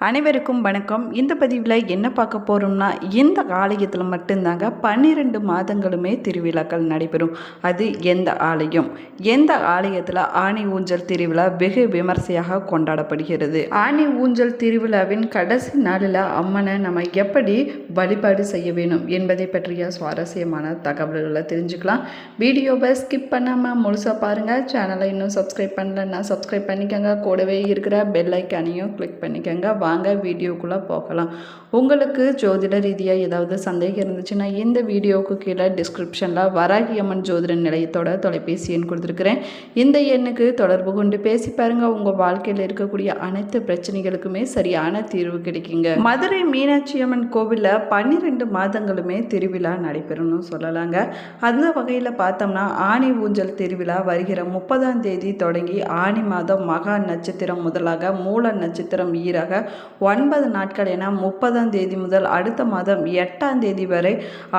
அனைவருக்கும் வணக்கம். இந்த பதிவில் என்ன பார்க்க போகிறோம்னா, இந்த ஆலயத்தில் மட்டும்தாங்க 12 மாதங்களுமே திருவிழாக்கள் நடைபெறும். அது எந்த ஆலயம்? எந்த ஆலயத்தில் ஆனி ஊஞ்சல் திருவிழா வெகு விமர்சையாக கொண்டாடப்படுகிறது? ஆனி ஊஞ்சல் திருவிழாவின் கடைசி நாளில் அம்மனை நம்ம எப்படி வழிபாடு செய்ய வேணும் என்பதை பற்றிய சுவாரஸ்யமான தகவல்களை தெரிஞ்சுக்கலாம். வீடியோவை ஸ்கிப் பண்ணாமல் முழுசாக பாருங்கள். சேனலை இன்னும் சப்ஸ்கிரைப் பண்ணலன்னா சப்ஸ்கிரைப் பண்ணிக்கோங்க. கூடவே இருக்கிற பெல் ஐக்கானையும் கிளிக் பண்ணிக்கோங்க. வாங்க வீடியோக்குள்ளே போகலாம். உங்களுக்கு ஜோதிட ரீதியாக ஏதாவது சந்தேகம் இருந்துச்சுன்னா இந்த வீடியோவுக்கு கீழே டிஸ்கிரிப்ஷனில் வராகி அம்மன் ஜோதிட நிலையத்தோட தொலைபேசி எண் கொடுத்துருக்குறேன். இந்த எண்ணுக்கு தொடர்பு கொண்டு பேசி பாருங்கள். உங்கள் வாழ்க்கையில் இருக்கக்கூடிய அனைத்து பிரச்சனைகளுக்குமே சரியான தீர்வு கிடைக்குங்க. மதுரை மீனாட்சி அம்மன் கோவிலில் 12 மாதங்களுமே திருவிழா நடைபெறும்னு சொல்லலாங்க. அந்த வகையில் பார்த்தோம்னா ஆனி ஊஞ்சல் திருவிழா வருகிற 30ஆம் தேதி தொடங்கி ஆனி மாதம் மகா நட்சத்திரம் முதலாக மூல நட்சத்திரம் ஈராக 9 நாட்கள் என 30ஆம் தேதி முதல் அடுத்த மாதம் 8ஆம் தேதி வரை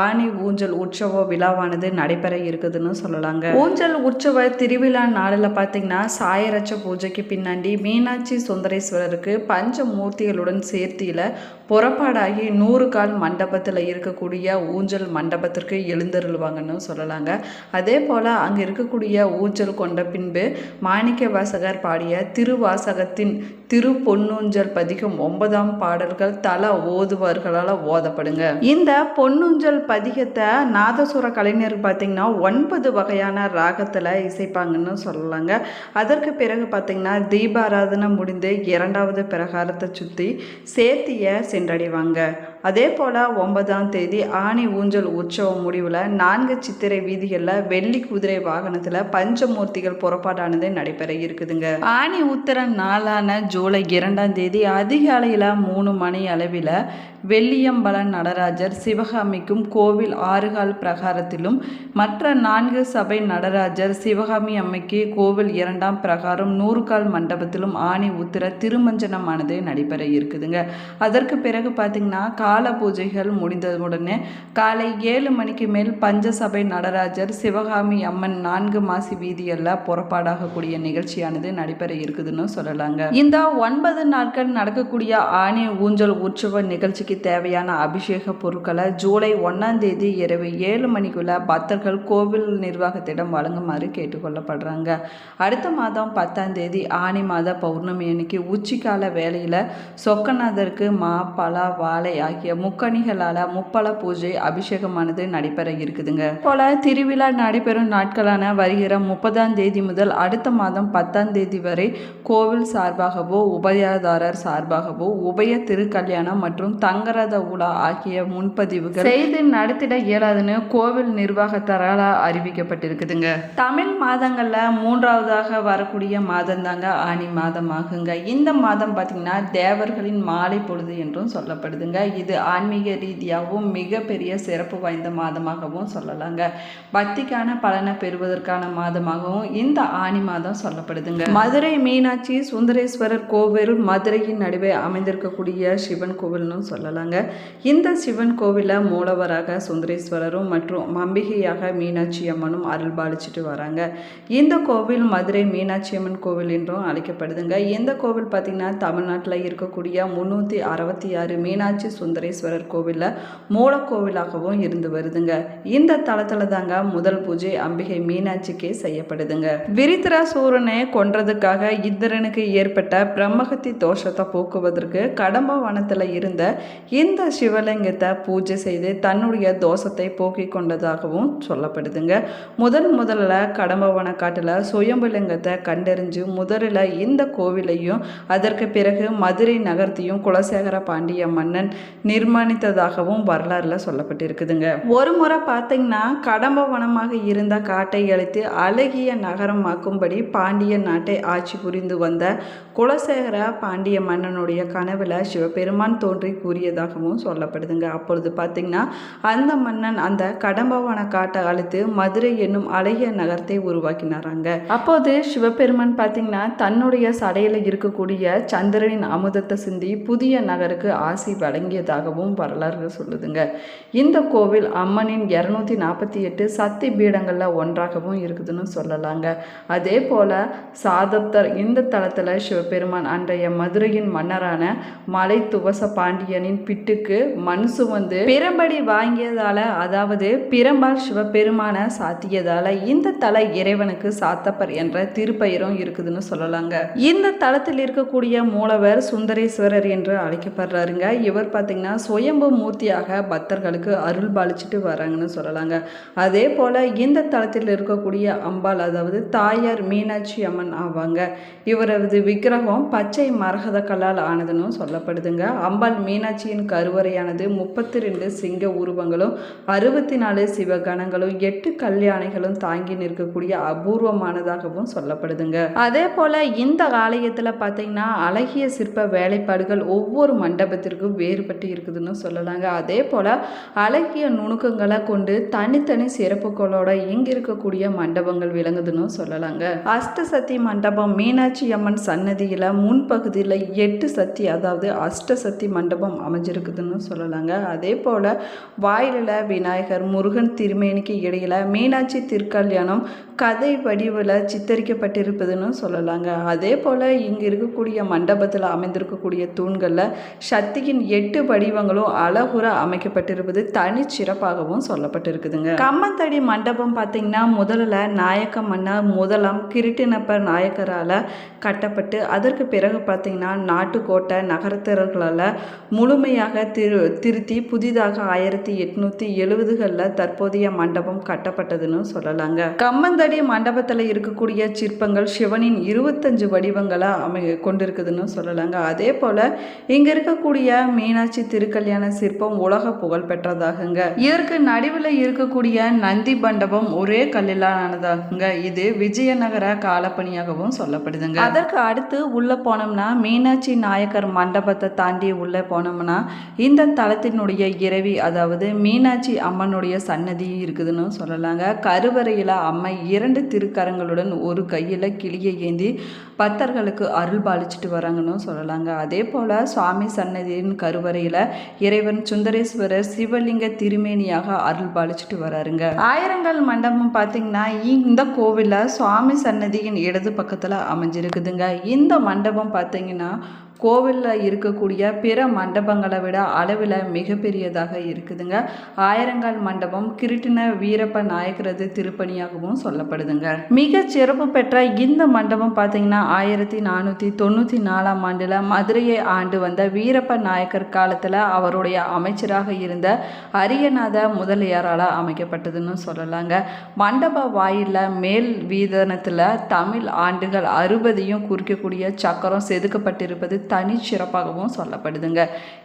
ஆனி ஊஞ்சல் உற்சவ விழாவானது நடைபெற இருக்குதுன்னு சொல்லலாங்க. ஊஞ்சல் உற்சவ திருவிழா நாளில் பார்த்தீங்கன்னா சாயரட்ச பூஜைக்கு பின்னாடி மீனாட்சி சுந்தரேஸ்வரருக்கு பஞ்சமூர்த்திகளுடன் சேர்த்தியில் புறப்பாடாகி 100 கால் மண்டபத்தில் இருக்கக்கூடிய ஊஞ்சல் மண்டபத்திற்கு எழுந்தருள்வாங்கன்னு சொல்லலாங்க. அதே போல் அங்கே இருக்கக்கூடிய ஊஞ்சல் கொண்ட பின்பு மாணிக்க வாசகர் பாடிய திருவாசகத்தின் திரு பொன்னூஞ்சல் பதிகம் 9ஆம் பாடல்கள் தல ஓதுவார்களால் ஓதப்படுங்க. இந்த பொன்னூஞ்சல் பதிகத்தை நாதசுர கலைஞர் பார்த்தீங்கன்னா 9 வகையான ராகத்தில் இசைப்பாங்கன்னு சொல்லலாங்க. அதற்கு பிறகு பார்த்தீங்கன்னா தீபாராதனை முடிந்து 2வது பிரகாரத்தை சுற்றி சேர்த்திய சென்றடைவாங்க. அதே போல் 9ஆம் தேதி ஆனி ஊஞ்சல் உற்சவ முடிவில் 4 சித்திரை வீதிகளில் வெள்ளி குதிரை வாகனத்தில் பஞ்சமூர்த்திகள் புறப்பாடானது நடைபெற இருக்குதுங்க. ஆனி உத்திர நாளான ஜூலை 2ஆம் தேதி அதிகாலையில் 3 மணி அளவில் வெள்ளியம்பல நடராஜர் சிவகாமிக்கும் கோவில் 6 கால் பிரகாரத்திலும் மற்ற 4 சபை நடராஜர் சிவகாமி அம்மைக்கு கோவில் 2ஆம் பிரகாரம் 100 கால் மண்டபத்திலும் ஆனி உத்திர திருமஞ்சனமானது நடைபெற இருக்குதுங்க. அதற்கு பிறகு பார்த்தீங்கன்னா கால பூஜைகள் முடிந்தவுடனே காலை 7 மணிக்கு மேல் பஞ்சசபை நடராஜர் சிவகாமி அம்மன் 4 மாசி வீதியெல்லாம் புறப்பாடாகக்கூடிய நிகழ்ச்சியானது நடைபெற இருக்குதுன்னு சொல்லலாங்க. இந்த 9 நாட்கள் நடக்கக்கூடிய ஆனி ஊஞ்சல் உற்சவ நிகழ்ச்சிக்கு தேவையான அபிஷேக பொருட்களை ஜூலை 1ஆம் தேதி இரவு 7 மணிக்குள்ள பக்தர்கள் கோவில் நிர்வாகத்திடம் வழங்குமாறு கேட்டுக்கொள்ளப்படுறாங்க. அடுத்த மாதம் 10ஆம் தேதி ஆனி மாத பௌர்ணமி அன்னைக்கு உச்சிக்கால வேளையில் சொக்கநாதருக்கு மா பலா வாழை ஆகிய முக்கணிகளால் முப்பல பூஜை அபிஷேகமானது நடைபெற இருக்குதுங்க. போல திருவிழா நடைபெறும் நாட்களான வருகிற 30ஆம் தேதி முதல் அடுத்த மாதம் 10ஆம் தேதி வரை கோவில் சார்பாகவோ உபயதாரர் சார்பாகவோ உபய திருக்கல்யாணம் மற்றும் தங்கரத உலா ஆகிய முன்பதிவுகள் செய்து நடத்திட இயலாதுன்னு கோவில் நிர்வாகத்தாரால் அறிவிக்கப்பட்டிருக்குதுங்க. தமிழ் மாதங்கள்ல 3வதாக வரக்கூடிய மாதம் தாங்க ஆனி மாதம் ஆகுங்க. இந்த மாதம் பார்த்தீங்கன்னா தேவர்களின் மாலை பொழுது என்றும் சொல்லப்படுதுங்க. இது ஆன்மீக ரீதியாகவும் மிகப்பெரிய சிறப்பு வாய்ந்த மாதமாகவும் சொல்லலாங்க. பக்திக்கான பலனை பெறுவதற்கான மாதமாகவும் இந்த ஆனி மாதம் சொல்லப்படுதுங்க. மதுரை மீனாட்சி சுந்தரேஸ்வரர் கோவில் மதுரையின் நடுவே அமைந்திருக்கக்கூடிய சிவன் கோவில்னு சொல்லலாங்க. இந்த சிவன் கோவிலில் மூலவராக சுந்தரேஸ்வரரும் மற்றும் அம்பிகையாக மீனாட்சி அம்மனும் அருள் பாலிச்சுட்டு வராங்க. இந்த கோவில் மதுரை மீனாட்சி அம்மன் கோவில் என்றும் அழைக்கப்படுதுங்க. இந்த கோவில் பார்த்திங்கன்னா தமிழ்நாட்டில் இருக்கக்கூடிய 366 மீனாட்சி சுந்தரேஸ்வரர் கோவிலில் மூல கோவிலாகவும் இருந்து வருதுங்க. இந்த தளத்தில் தாங்க முதல் பூஜை அம்பிகை மீனாட்சிக்கே செய்யப்படுதுங்க. விரித்திராசூரனை கொன்றதுக்காக இந்திரனுக்கு ஏற்பட்ட பிரம்மகத்தி தோஷத்தை போக்குவதற்கு கடம்ப வனத்தில் இருந்த இந்த சிவலிங்கத்தை பூஜை செய்து தன்னுடைய தோஷத்தை போக்கி கொண்டதாகவும் சொல்லப்படுதுங்க. முதல்ல கடம்பவன காட்டில் சுயம்புலிங்கத்தை கண்டறிஞ்சு முதலில் இந்த கோவிலையும் அதற்கு பிறகு மதுரை நகரத்தையும் குலசேகர பாண்டிய மன்னன் நிர்மாணித்ததாகவும் வரலாறுல சொல்லப்பட்டிருக்குதுங்க. ஒரு முறை பார்த்தீங்கன்னா கடம்பவனமாக இருந்த காட்டை அழித்து அழகிய நகரமாக்கும்படி பாண்டிய நாட்டை ஆட்சி புரிந்து வந்த குலசேகர பாண்டிய மன்னனுடைய கனவுல சிவபெருமான் தோன்றி கூறியதாகவும் சொல்லப்படுதுங்க. அப்பொழுது பார்த்தீங்கன்னா அந்த மன்னன் அந்த கடம்பவன காட்டை அழித்து மதுரை என்னும் அழகிய நகரத்தை உருவாக்கினாராங்க. அப்போது சிவபெருமான் பார்த்தீங்கன்னா தன்னுடைய சடையில் இருக்கக்கூடிய சந்திரனின் அமுதத்தை சிந்தி புதிய நகருக்கு ஆசி வழங்கியதாகவும் வரலாறு சொல்லுதுங்க. இந்த கோவில் அம்மனின் 248 சக்தி பீடங்களில் ஒன்றாகவும் இருக்குதுன்னு சொல்லலாங்க. அதே போல சாதப்தர் இந்த தளத்தில் சிவபெருமான் அன்றைய மதுரையின் மன்னர் மன்னரான மலை துவச பாண்டியனின் பிட்டுக்கு மண் சுமந்து பிரம்படி வாங்கியதால, அதாவது பிரம்பால் சிவபெருமான சாத்தியதால இந்த தலை இறைவனுக்கு சாத்தப்பர் என்ற திருப்பெயரும் இருக்குதுன்னு சொல்லலாங்க. இந்த தலத்தில் இருக்கக்கூடிய மூலவர் சுந்தரேஸ்வரர் என்று அழைக்கப்படுறாருங்க. இவர் பார்த்தீங்கன்னா சுயம்பு மூர்த்தியாக பக்தர்களுக்கு அருள் பாலிச்சுட்டு வராங்கன்னு சொல்லலாங்க. அதே போல இந்த தலத்தில் இருக்கக்கூடிய அம்பாள், அதாவது தாயார் மீனாட்சி அம்மன் ஆவாங்க. இவரது விக்கிரகம் பச்சை மரகத கல்லால் ஆனதுன்னு சொல்லப்படுதுங்க. அம்பாள் மீனாட்சியின் கருவறையானது 32 சிங்க உருவங்களும் 64 சிவகணங்களும் 8 கல்யாணிகளும் தாங்கி நிற்கக்கூடிய அபூர்வமானதாகவும் சொல்லப்படுதுங்க. அதே போல இந்த ஆலயத்தில் பார்த்தீங்கன்னா அழகிய சிற்ப வேலைப்பாடுகள் ஒவ்வொரு மண்டபத்திற்கும் வேறுபட்டு இருக்குதுன்னு சொல்லலாங்க. அதே போல அழகிய நுணுக்கங்களை கொண்டு தனித்தனி சிறப்புகளோட இங்க இருக்கக்கூடிய மண்டபங்கள் விளங்குதுன்னு சொல்லலாங்க. அஷ்டசக்தி மண்டபம் மீனாட்சி அம்மன் சன்னதியில முன்பகுதியில் 8 சக்தி, அதாவது அஷ்டசக்தி மண்டபம் அமைஞ்சிருக்குதுன்னு சொல்லலாங்க. அதே போல வாயில விநாயகர் முருகன் திருமேனிக்கு இடையில மீனாட்சி திருக்கல்யாணம் கதை வடிவில் சித்தரிக்கப்பட்டிருப்பதுன்னு சொல்லலாங்க. அதே போல இங்க இருக்கக்கூடிய மண்டபத்தில் அமைந்திருக்கக்கூடிய தூண்களில் சக்தியின் 8 வடிவங்களும் அழகுற அமைக்கப்பட்டிருப்பது தனிச்சிறப்பாகவும் சொல்லப்பட்டிருக்குதுங்க. கம்மந்தடி மண்டபம் பார்த்தீங்கன்னா முதல்ல நாயக்க மன்னர் முதலாம் கிருட்டிணப்பர் நாயக்கரால் கட்டப்பட்டு அதற்கு பிறகு பார்த்தீங்கன்னா நாட்டுக்கோட்டை நகரத்தர்களால் முழுமையாக திருத்தி புதிதாக 1870களில் தற்போதைய மண்டபம் கட்டப்பட்டதுன்னு சொல்லலாங்க. கம்மந்தடி மண்டபத்தில் இருக்கக்கூடிய சிற்பங்கள் சிவனின் 25 வடிவங்களை கொண்டிருக்குதுன்னு சொல்லலாங்க. அதே போல இங்க இருக்கக்கூடிய மீனாட்சி திருக்கல்யாண சிற்பம் உலக புகழ் பெற்றதாகுங்க. இதற்கு நடுவில் இருக்கக்கூடிய நந்தி மண்டபம் ஒரே கல்லிலானதாகுங்க. இது விஜயநகர காலப்பணியாகவும் சொல்லப்படுதுங்க. அதற்கு அடுத்து உள்ள போனோம்னா மீனாட்சி நாயக்கர் மண்டபத்தை தாண்டி உள்ள போனோம்னா இந்த தலத்தினுடைய இறைவி, அதாவது மீனாட்சி அம்மனுடைய சன்னதி இருக்குதுன்னு சொல்லலாங்க. கருவறையில் அம்மை 2 திருக்கரங்களுடன் ஒரு கையில் கிளியை ஏந்தி பக்தர்களுக்கு அருள் பாலிச்சுட்டு வராங்கன்னு சொல்லலாங்க. அதே போல சுவாமி சன்னதியின் கருவறையில் இறைவன் சுந்தரேஸ்வரர் சிவலிங்க திருமேனியாக அருள் பாலிச்சுட்டு வராருங்க. ஆயிரங்கால் மண்டபம் பார்த்தீங்கன்னா இந்த கோவிலில் சுவாமி சன்னதியின் இடது பக்கத்தில் அமைஞ்சிருக்குதுங்க. இந்த மண்டபம் பார்த்தீங்கன்னா கோவிலில் இருக்கக்கூடிய பிற மண்டபங்களை விட அளவில் மிகப்பெரியதாக இருக்குதுங்க. ஆயிரங்கால் மண்டபம் கிருட்டிண வீரப்ப நாயக்கரது திருப்பணியாகவும் சொல்லப்படுதுங்க. மிக சிறப்பு பெற்ற இந்த மண்டபம் பார்த்தீங்கன்னா 1494ஆம் ஆண்டில் மதுரையை ஆண்டு வந்த வீரப்ப நாயக்கர் காலத்தில் அவருடைய அமைச்சராக இருந்த அரியநாத முதலியாரால் அமைக்கப்பட்டதுன்னு சொல்லலாங்க. மண்டப வாயில மேல் வீதனத்தில் தமிழ் ஆண்டுகள் 60ஐயும் குறிக்கக்கூடிய சக்கரம் செதுக்கப்பட்டிருப்பது தனி சிறப்பாகவும் சொல்லப்படுதுங்க.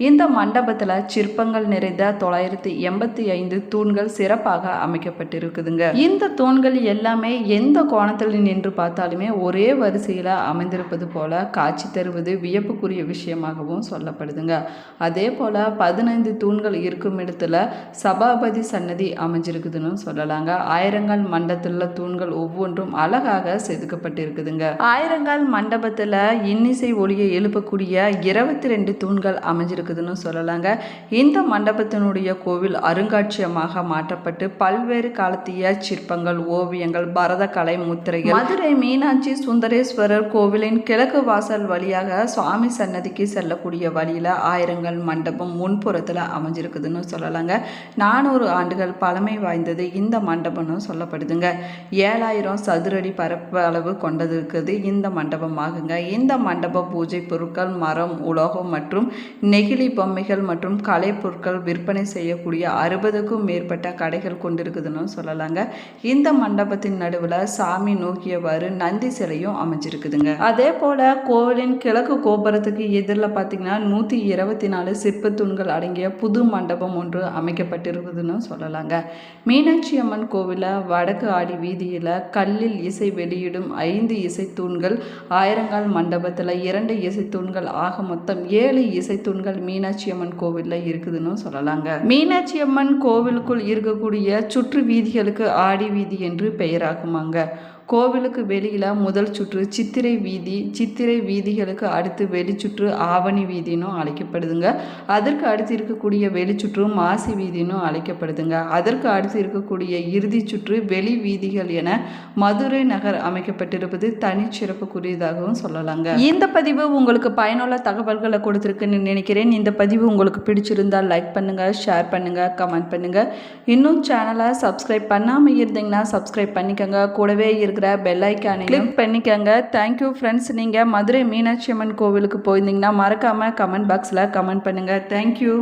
இந்த மண்டபத்தில் சிற்பங்கள் நிறைந்த 985 தூண்கள் சிறப்பாக அமைக்கப்பட்டிருக்குதுங்க. இந்த தூண்கள் எல்லாமே எந்த கோணத்தில் நின்று பார்த்தாலுமே ஒரே வரிசையில் அமைந்திருப்பது போல காட்சி தருவது வியப்புக்குரிய விஷயமாகவும் சொல்லப்படுதுங்க. அதே போல 15 தூண்கள் இருக்கும் இடத்துல சபாபதி சன்னதி அமைஞ்சிருக்குதுன்னு சொல்லலாங்க. ஆயிரங்கால் மண்டபத்தில் தூண்கள் ஒவ்வொன்றும் அழகாக செதுக்கப்பட்டிருக்குதுங்க. ஆயிரங்கால் மண்டபத்தில் இன்னிசை ஒளியை எழுப்பக்கூடிய 22 தூண்கள் அமைஞ்சிருக்குதுன்னு சொல்லலாங்க. இந்த மண்டபத்தினுடைய கோவில் அருங்காட்சியகமாக மாற்றப்பட்டு பல்வேறு காலத்திய சிற்பங்கள், ஓவியங்கள், பரத கலை முத்திரைகள், மதுரை மீனாட்சி சுந்தரேஸ்வரர் கோவிலின் கிழக்கு வாசல் வழியாக சுவாமி சன்னதிக்கு செல்லக்கூடிய வழியில் ஆயிரங்கால் மண்டபம் முன்புறத்தில் அமைஞ்சிருக்குதுன்னு சொல்லலாங்க. 400 ஆண்டுகள் பழமை வாய்ந்தது இந்த மண்டபம்னு சொல்லப்படுதுங்க. 7000 சதுரடி பரப்பு அளவு கொண்டது இருக்குது இந்த மண்டபம் ஆகுங்க. இந்த மண்டப பூஜை பொருட்கள், மரம், உலோகம் மற்றும் நெகிழி பொம்மைகள் மற்றும் கலை பொருட்கள் விற்பனை செய்யக்கூடிய 60க்கும் மேற்பட்ட கடைகள் கொண்டிருக்குதுன்னு சொல்லலாங்க. இந்த மண்டபத்தின் நடுவில் சாமி நோக்கியவாறு நந்தி சிலையும் அமைஞ்சிருக்குதுங்க. அதே போல கோவிலின் கிழக்கு கோபுரத்துக்கு எதிரில் பார்த்தீங்கன்னா 124 சிற்ப தூண்கள் அடங்கிய புது மண்டபம் ஒன்று அமைக்கப்பட்டிருக்குதுன்னு சொல்லலாங்க. மீனாட்சி அம்மன் கோவிலில் வடக்கு ஆடி வீதியில் கல்லில் இசை வெளியிடும் 5 இசை தூண்கள், ஆயிரங்கால் மண்டபத்தில் 2 இசை தூண்கள் ஆக மொத்தம் 7 இசை தூண்கள் மீனாட்சி அம்மன் கோவிலில் இருக்குதுன்னு சொல்லலாங்க. மீனாட்சி அம்மன் கோவிலுக்குள் இருக்கக்கூடிய சுற்று வீதிகளுக்கு ஆடி வீதி என்று பெயராகுமாங்க. கோவிலுக்கு வெளியில் முதல் சுற்று சித்திரை வீதி, சித்திரை வீதிகளுக்கு அடுத்து வெளிச்சுற்று ஆவணி வீதினும் அழைக்கப்படுதுங்க. அதற்கு அடுத்து இருக்கக்கூடிய வெளிச்சுற்று மாசி வீதினும் அழைக்கப்படுதுங்க. அதற்கு அடுத்து இருக்கக்கூடிய இறுதி சுற்று வெளி வீதிகள் என மதுரை நகர் அமைக்கப்பட்டிருப்பது தனிச்சிறப்புக்குரியதாகவும் சொல்லலாங்க. இந்த பதிவு உங்களுக்கு பயனுள்ள தகவல்களை கொடுத்துருக்குன்னு நினைக்கிறேன். இந்த பதிவு உங்களுக்கு பிடிச்சிருந்தால் லைக் பண்ணுங்கள், ஷேர் பண்ணுங்கள், கமெண்ட் பண்ணுங்கள். இன்னும் சேனலை சப்ஸ்கிரைப் பண்ணாமல் இருந்தீங்கன்னா சப்ஸ்கிரைப் பண்ணிக்கோங்க. கூடவே இருக்கிற பெல் ஐக்கானை கிளிக் பண்ணிக்கோங்க. Thank you friends. நீங்கள் மதுரை மீனாட்சி அம்மன் கோவிலுக்கு போயிருந்தீங்கன்னா மறக்காமல் கமெண்ட் பாக்ஸில் கமெண்ட் பண்ணுங்கள். தேங்க்யூ.